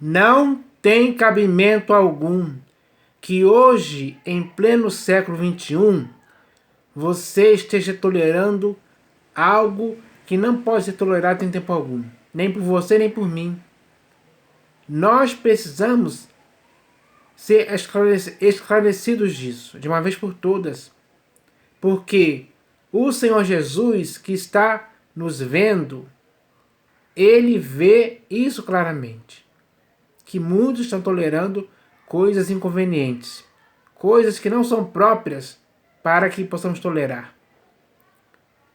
Não tem cabimento algum que hoje, em pleno século XXI, você esteja tolerando algo que não pode ser tolerado em tempo algum. Nem por você, nem por mim. Nós precisamos ser esclarecidos disso, de uma vez por todas. Porque o Senhor Jesus, que está nos vendo, ele vê isso claramente. Que muitos estão tolerando coisas inconvenientes. Coisas que não são próprias para que possamos tolerar.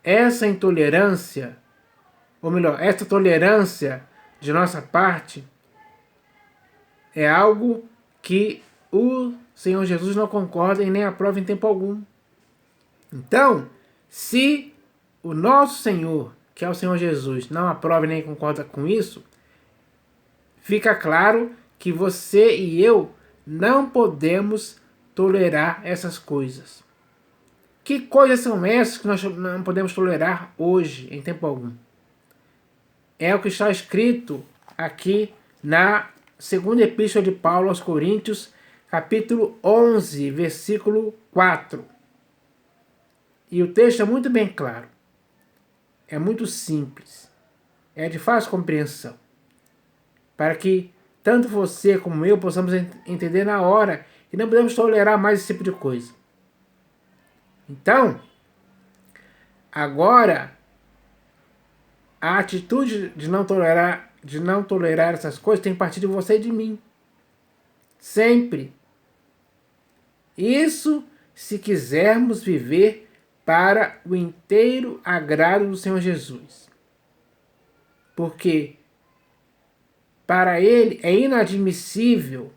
Essa intolerância, ou melhor, essa tolerância de nossa parte é algo que o Senhor Jesus não concorda e nem aprova em tempo algum. Então, se o nosso Senhor, que é o Senhor Jesus, não aprova e nem concorda com isso, fica claro que você e eu não podemos tolerar essas coisas. Que coisas são essas que nós não podemos tolerar hoje, em tempo algum? É o que está escrito aqui na segunda epístola de Paulo aos Coríntios, capítulo 11, versículo 4. E o texto é muito bem claro. É muito simples. É de fácil compreensão. Para que tanto você como eu possamos entender na hora que não podemos tolerar mais esse tipo de coisa. Então, agora, a atitude de não tolerar essas coisas tem que partir de você e de mim. Sempre. Isso se quisermos viver para o inteiro agrado do Senhor Jesus. Porque para Ele é inadmissível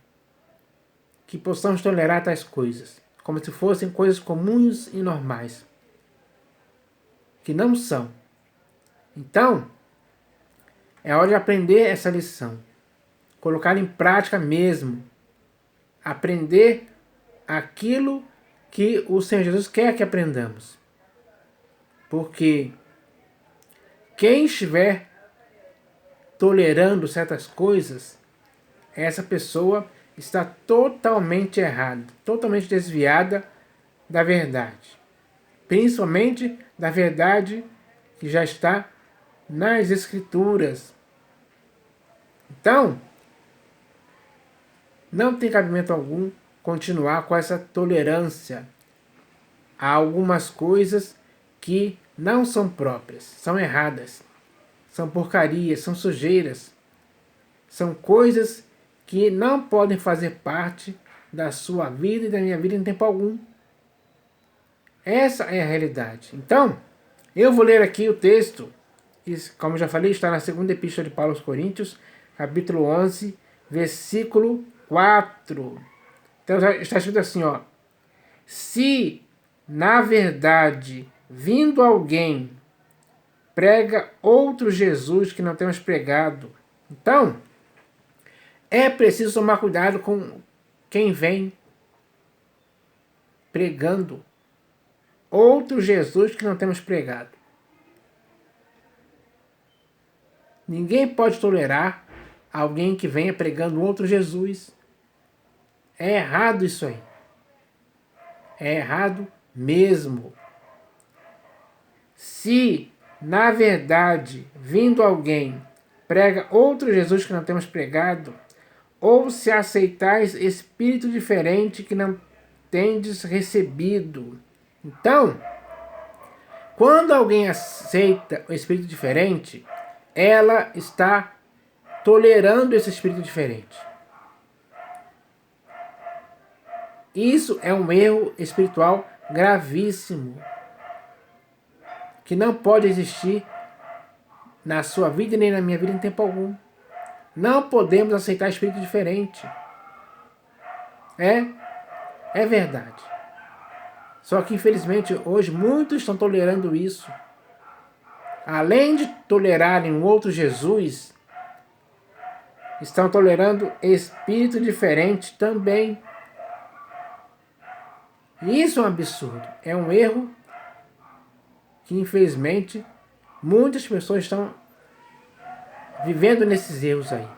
que possamos tolerar tais coisas, como se fossem coisas comuns e normais, que não são. Então, é hora de aprender essa lição, colocar em prática mesmo, aprender aquilo que o Senhor Jesus quer que aprendamos. Porque quem estiver tolerando certas coisas, essa pessoa está totalmente errada, totalmente desviada da verdade. Principalmente da verdade que já está nas Escrituras. Então, não tem cabimento algum continuar com essa tolerância a algumas coisas que não são próprias, são erradas, são porcarias, são sujeiras, são coisas que não podem fazer parte da sua vida e da minha vida em tempo algum. Essa é a realidade. Então, eu vou ler aqui o texto, como já falei, está na segunda epístola de Paulo aos Coríntios, capítulo 11, versículo 4. Então está escrito assim, ó: se, na verdade, vindo alguém, prega outro Jesus que não temos pregado, então, é preciso tomar cuidado com quem vem pregando outro Jesus que não temos pregado. Ninguém pode tolerar alguém que venha pregando outro Jesus. É errado isso aí. É errado mesmo. Se, na verdade, vindo alguém, prega outro Jesus que não temos pregado, ou se aceitais espírito diferente que não tendes recebido. Então, quando alguém aceita o espírito diferente, ela está tolerando esse espírito diferente. Isso é um erro espiritual gravíssimo, que não pode existir na sua vida nem na minha vida em tempo algum. Não podemos aceitar espírito diferente. É verdade. Só que infelizmente hoje muitos estão tolerando isso. Além de tolerarem um outro Jesus, estão tolerando espírito diferente também. Isso é um absurdo. É um erro que infelizmente muitas pessoas estão vivendo nesses erros aí.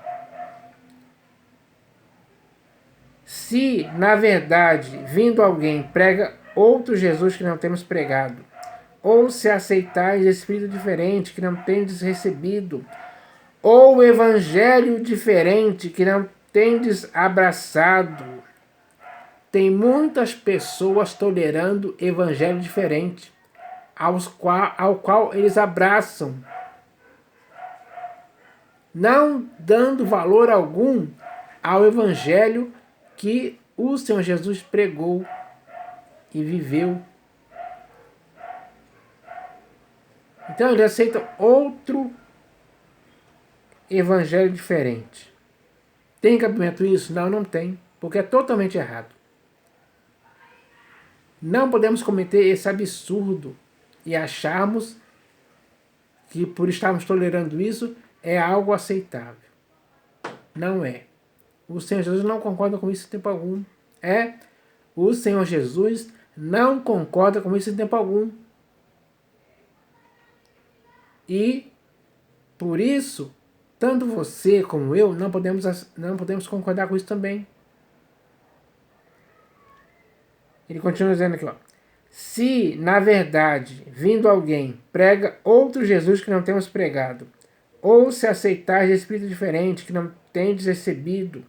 Se, na verdade, vindo alguém prega outro Jesus que não temos pregado, ou se aceitais espírito diferente que não tendes recebido, ou evangelho diferente que não tendes abraçado. Tem muitas pessoas tolerando evangelho diferente, ao qual eles abraçam, não dando valor algum ao evangelho que o Senhor Jesus pregou e viveu. Então eles aceitam outro evangelho diferente. Tem cabimento isso? Não, não tem, porque é totalmente errado. Não podemos cometer esse absurdo e acharmos que por estarmos tolerando isso é algo aceitável. Não é. O Senhor Jesus não concorda com isso em tempo algum. O Senhor Jesus não concorda com isso em tempo algum. E, por isso, tanto você como eu não podemos concordar com isso também. Ele continua dizendo aqui, ó. Se, na verdade, vindo alguém, prega outro Jesus que não temos pregado, ou se aceitais espírito diferente que não tendes recebido,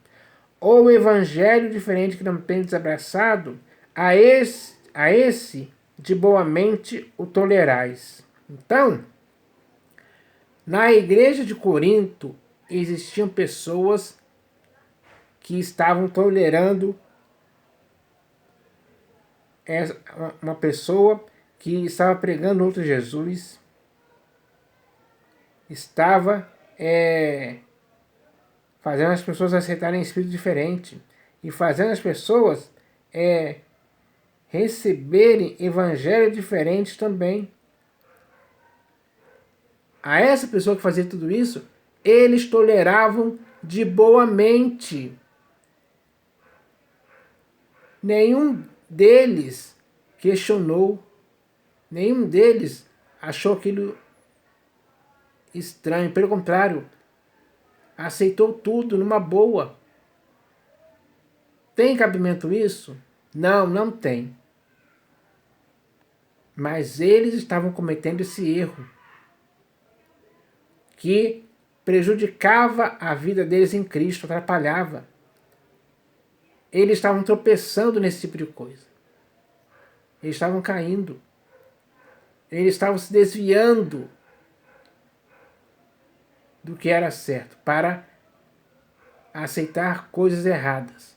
ou evangelho diferente que não tendes abraçado, a esse de boa mente o tolerais. Então, na igreja de Corinto existiam pessoas que estavam tolerando uma pessoa que estava pregando outro Jesus, estava fazendo as pessoas aceitarem espírito diferente e fazendo as pessoas receberem evangelho diferente também. A essa pessoa que fazia tudo isso, eles toleravam de boa mente. Nenhum deles questionou, nenhum deles achou aquilo estranho, pelo contrário, aceitou tudo numa boa. Tem cabimento isso? Não, não tem. Mas eles estavam cometendo esse erro que prejudicava a vida deles em Cristo, atrapalhava. Eles estavam tropeçando nesse tipo de coisa. Eles estavam caindo. Eles estavam se desviando do que era certo para aceitar coisas erradas.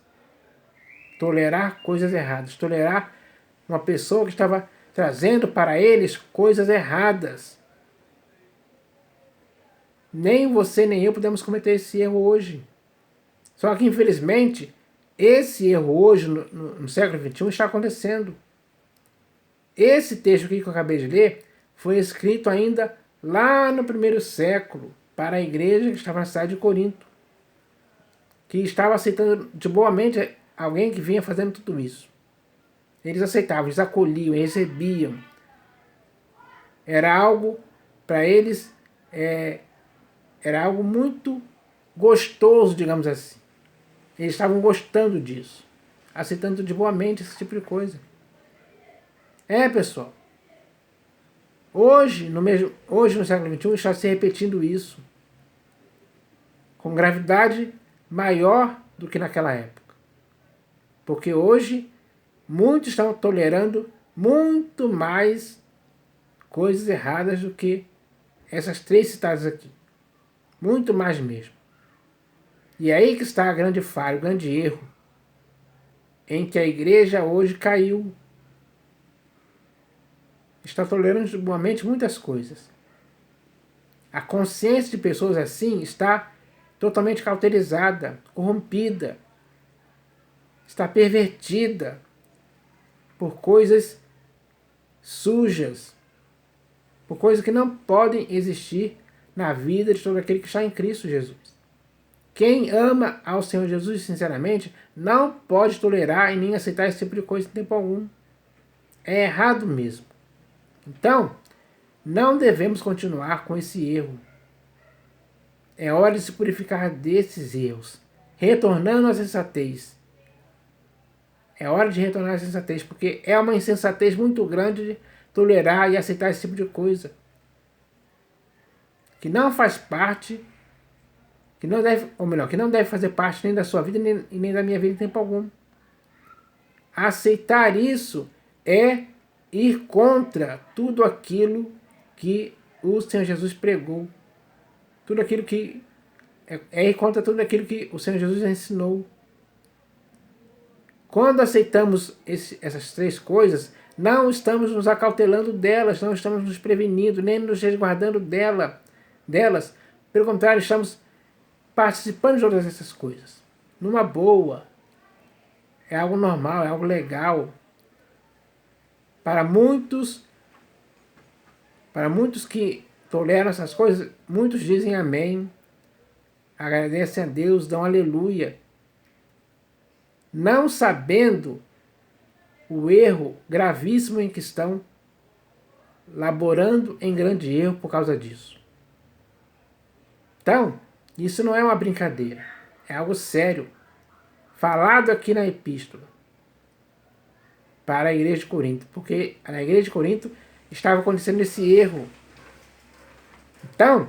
Tolerar coisas erradas. Tolerar uma pessoa que estava trazendo para eles coisas erradas. Nem você nem eu podemos cometer esse erro hoje. Só que, infelizmente, esse erro hoje, no século XXI, está acontecendo. Esse texto aqui que eu acabei de ler foi escrito ainda lá no primeiro século para a igreja que estava na cidade de Corinto, que estava aceitando de boa mente alguém que vinha fazendo tudo isso. Eles aceitavam, eles acolhiam, eles recebiam. Era algo, para eles, era algo muito gostoso, digamos assim. Eles estavam gostando disso, aceitando de boa mente esse tipo de coisa. Pessoal, hoje no século XXI está se repetindo isso, com gravidade maior do que naquela época. Porque hoje, muitos estão tolerando muito mais coisas erradas do que essas três citadas aqui. Muito mais mesmo. E é aí que está a grande falha, o grande erro, em que a igreja hoje caiu. Está tolerando de boa mente muitas coisas. A consciência de pessoas assim está totalmente cauterizada, corrompida, está pervertida por coisas sujas, por coisas que não podem existir na vida de todo aquele que está em Cristo Jesus. Quem ama ao Senhor Jesus sinceramente não pode tolerar e nem aceitar esse tipo de coisa em tempo algum. É errado mesmo. Então, não devemos continuar com esse erro. É hora de se purificar desses erros, retornando à sensatez, É hora de retornar à sensatez, porque é uma insensatez muito grande de tolerar e aceitar esse tipo de coisa. Que não faz parte, que não deve, ou melhor, que não deve fazer parte nem da sua vida nem da minha vida em tempo algum. Aceitar isso é ir contra tudo aquilo que o Senhor Jesus pregou. Tudo aquilo que ir contra tudo aquilo que o Senhor Jesus ensinou. Quando aceitamos essas três coisas, não estamos nos acautelando delas, não estamos nos prevenindo, nem nos resguardando delas. Pelo contrário, estamos participando de todas essas coisas. Numa boa. É algo normal, é algo legal. Para muitos que toleram essas coisas, muitos dizem amém, agradecem a Deus, dão aleluia, não sabendo o erro gravíssimo em que estão, laborando em grande erro por causa disso. Então, isso não é uma brincadeira, é algo sério, falado aqui na epístola para a igreja de Corinto, porque na igreja de Corinto estava acontecendo esse erro. Então,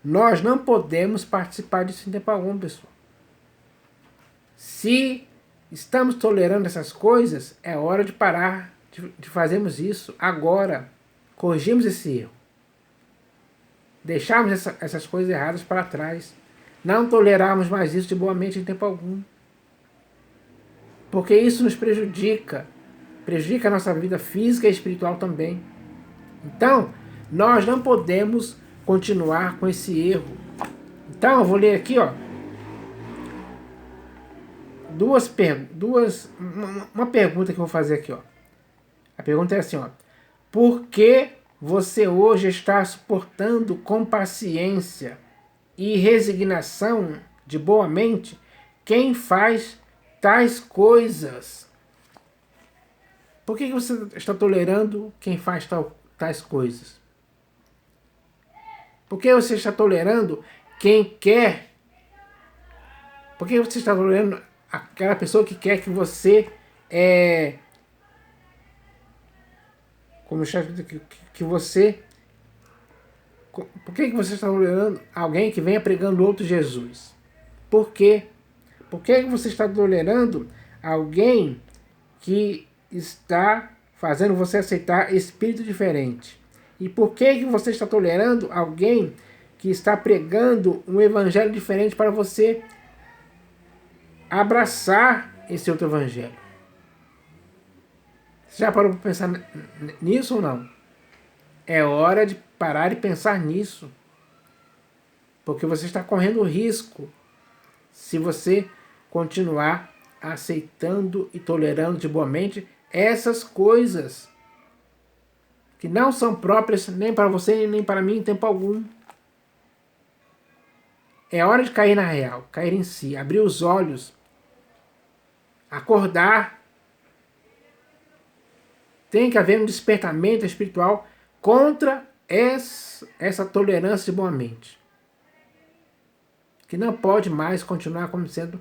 nós não podemos participar disso em tempo algum, pessoal. Se estamos tolerando essas coisas, é hora de parar de fazermos isso agora. Corrigimos esse erro. Deixarmos essas coisas erradas para trás. Não tolerarmos mais isso de boa mente em tempo algum. Porque isso nos prejudica. Prejudica a nossa vida física e espiritual também. Então, nós não podemos continuar com esse erro. Então, eu vou ler aqui, ó, uma pergunta que eu vou fazer aqui, ó. A pergunta é assim, ó: por que você hoje está suportando com paciência e resignação de boa mente quem faz tais coisas? Por que você está tolerando quem faz tais coisas? Por que você está tolerando quem quer? Por que você está tolerando aquela pessoa que quer que você que você... Por que você está tolerando alguém que venha pregando outro Jesus? Por quê? Por que você está tolerando alguém que está fazendo você aceitar espírito diferente? E por que você está tolerando alguém que está pregando um evangelho diferente para você abraçar esse outro evangelho? Você já parou para pensar nisso ou não? É hora de parar e pensar nisso. Porque você está correndo risco se você continuar aceitando e tolerando de boa mente essas coisas que não são próprias nem para você nem para mim em tempo algum. É hora de cair na real, cair em si, abrir os olhos, acordar. Tem que haver um despertamento espiritual contra essa tolerância de boa mente, que não pode mais continuar acontecendo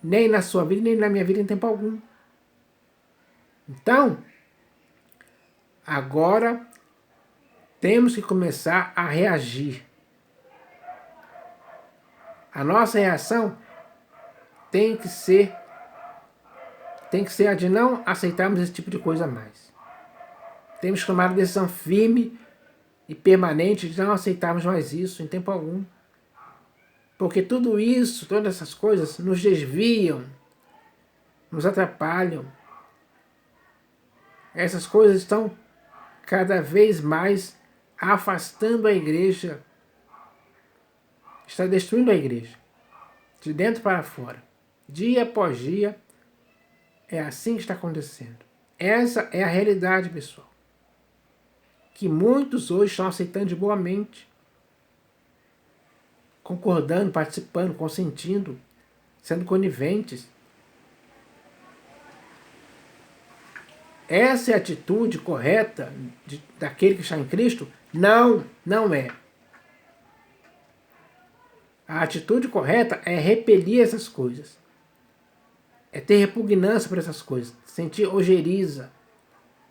nem na sua vida, nem na minha vida em tempo algum. Então, agora temos que começar a reagir. A nossa reação tem que ser a de não aceitarmos esse tipo de coisa mais. Temos que tomar a decisão firme e permanente de não aceitarmos mais isso em tempo algum. Porque tudo isso, todas essas coisas, nos desviam, nos atrapalham. Essas coisas estão cada vez mais afastando a igreja. Está destruindo a igreja, de dentro para fora. Dia após dia, é assim que está acontecendo. Essa é a realidade, pessoal. Que muitos hoje estão aceitando de boa mente. Concordando, participando, consentindo, sendo coniventes. Essa é a atitude correta daquele que está em Cristo? Não, não é. A atitude correta é repelir essas coisas. é ter repugnância por essas coisas, sentir ojeriza,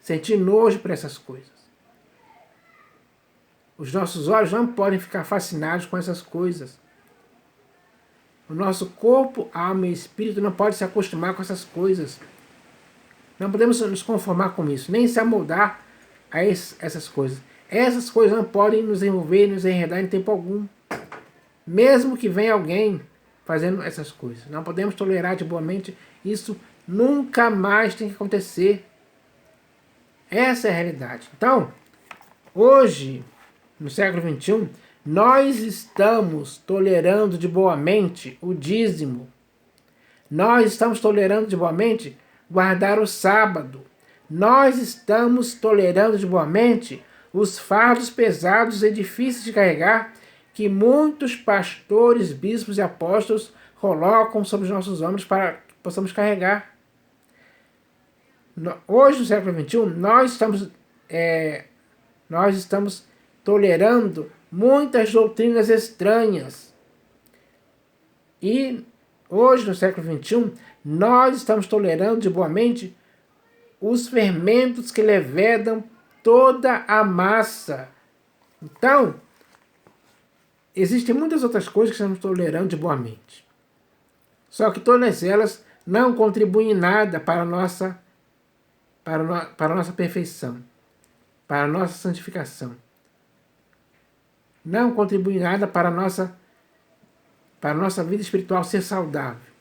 sentir nojo por essas coisas. Os nossos olhos não podem ficar fascinados com essas coisas. O nosso corpo, alma e espírito não podem se acostumar com essas coisas. Não podemos nos conformar com isso, nem se amoldar a essas coisas. Essas coisas não podem nos envolver, nos enredar em tempo algum. Mesmo que venha alguém fazendo essas coisas. Não podemos tolerar de boa mente. Isso nunca mais tem que acontecer. Essa é a realidade. Então, hoje, no século XXI, nós estamos tolerando de boa mente o dízimo. Nós estamos tolerando de boa mente guardar o sábado. Nós estamos tolerando de boa mente os fardos pesados e difíceis de carregar que muitos pastores, bispos e apóstolos colocam sobre os nossos ombros para que possamos carregar. Hoje, no século XXI, nós estamos tolerando muitas doutrinas estranhas. E hoje, no século XXI, nós estamos tolerando de boa mente os fermentos que levedam toda a massa. Então, existem muitas outras coisas que estamos tolerando de boa mente. Só que todas elas não contribuem em nada para a nossa perfeição, para a nossa santificação. Não contribuem em nada para a nossa vida espiritual ser saudável.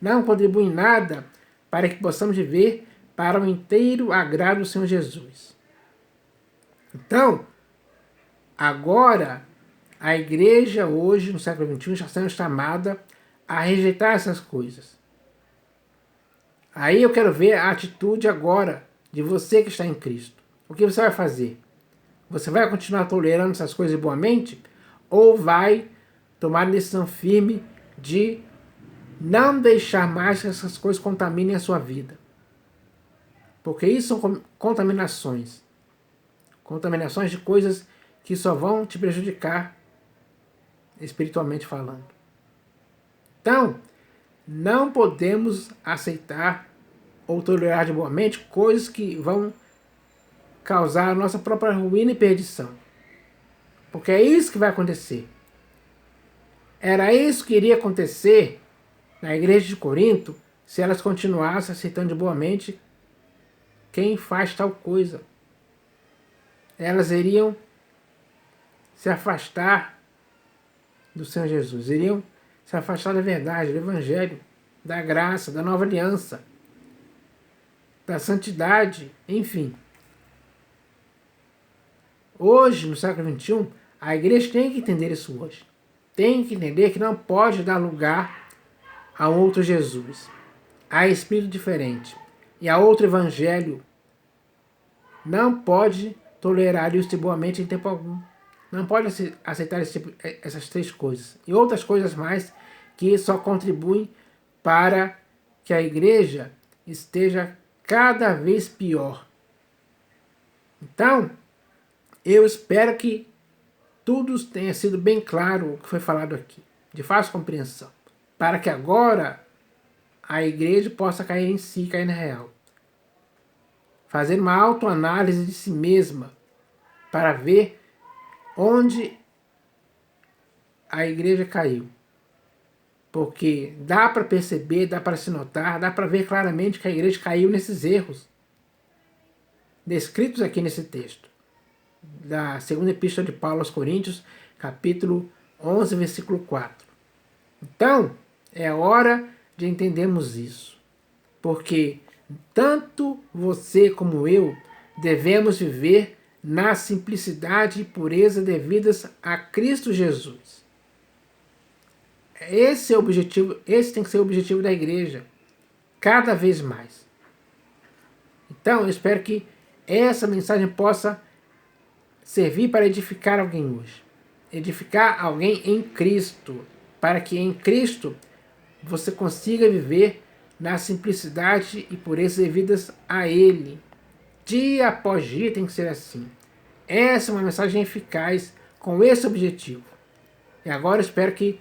Não contribuem em nada para que possamos viver para o inteiro agrado do Senhor Jesus. Então, agora, a igreja hoje, no século XXI, está sendo chamada a rejeitar essas coisas. Aí eu quero ver a atitude agora de você que está em Cristo. O que você vai fazer? Você vai continuar tolerando essas coisas boamente? Ou vai tomar a decisão firme de não deixar mais que essas coisas contaminem a sua vida? Porque isso são contaminações. Contaminações de coisas que só vão te prejudicar espiritualmente falando. Então, não podemos aceitar ou tolerar de boa mente coisas que vão causar a nossa própria ruína e perdição. Porque é isso que vai acontecer. Era isso que iria acontecer na igreja de Corinto se elas continuassem aceitando de boa mente quem faz tal coisa. Elas iriam se afastar do Senhor Jesus, iriam se afastar da verdade, do Evangelho, da graça, da nova aliança, da santidade, enfim. Hoje, no século XXI, a igreja tem que entender isso hoje. Tem que entender que não pode dar lugar a outro Jesus, a espírito diferente e a outro evangelho. Não pode tolerar isso de boa mente em tempo algum. Não pode aceitar essas três coisas. E outras coisas mais que só contribuem para que a igreja esteja cada vez pior. Então, eu espero que tudo tenha sido bem claro o que foi falado aqui, de fácil compreensão, para que agora a igreja possa cair em si, cair na real. Fazer uma autoanálise de si mesma para ver onde a igreja caiu. Porque dá para perceber, dá para se notar, dá para ver claramente que a igreja caiu nesses erros descritos aqui nesse texto, da segunda epístola de Paulo aos Coríntios, capítulo 11, versículo 4. Então, é hora de entendermos isso. Porque tanto você como eu devemos viver na simplicidade e pureza devidas a Cristo Jesus. Esse é o objetivo, esse tem que ser o objetivo da igreja, cada vez mais. Então, eu espero que essa mensagem possa servir para edificar alguém hoje. Edificar alguém em Cristo, para que em Cristo você consiga viver na simplicidade e pureza devidas a Ele. Dia após dia tem que ser assim. Essa é uma mensagem eficaz com esse objetivo. E agora eu espero que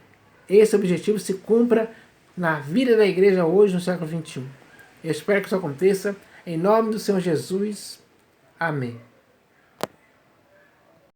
esse objetivo se cumpra na vida da igreja hoje, no século XXI. Eu espero que isso aconteça. Em nome do Senhor Jesus. Amém.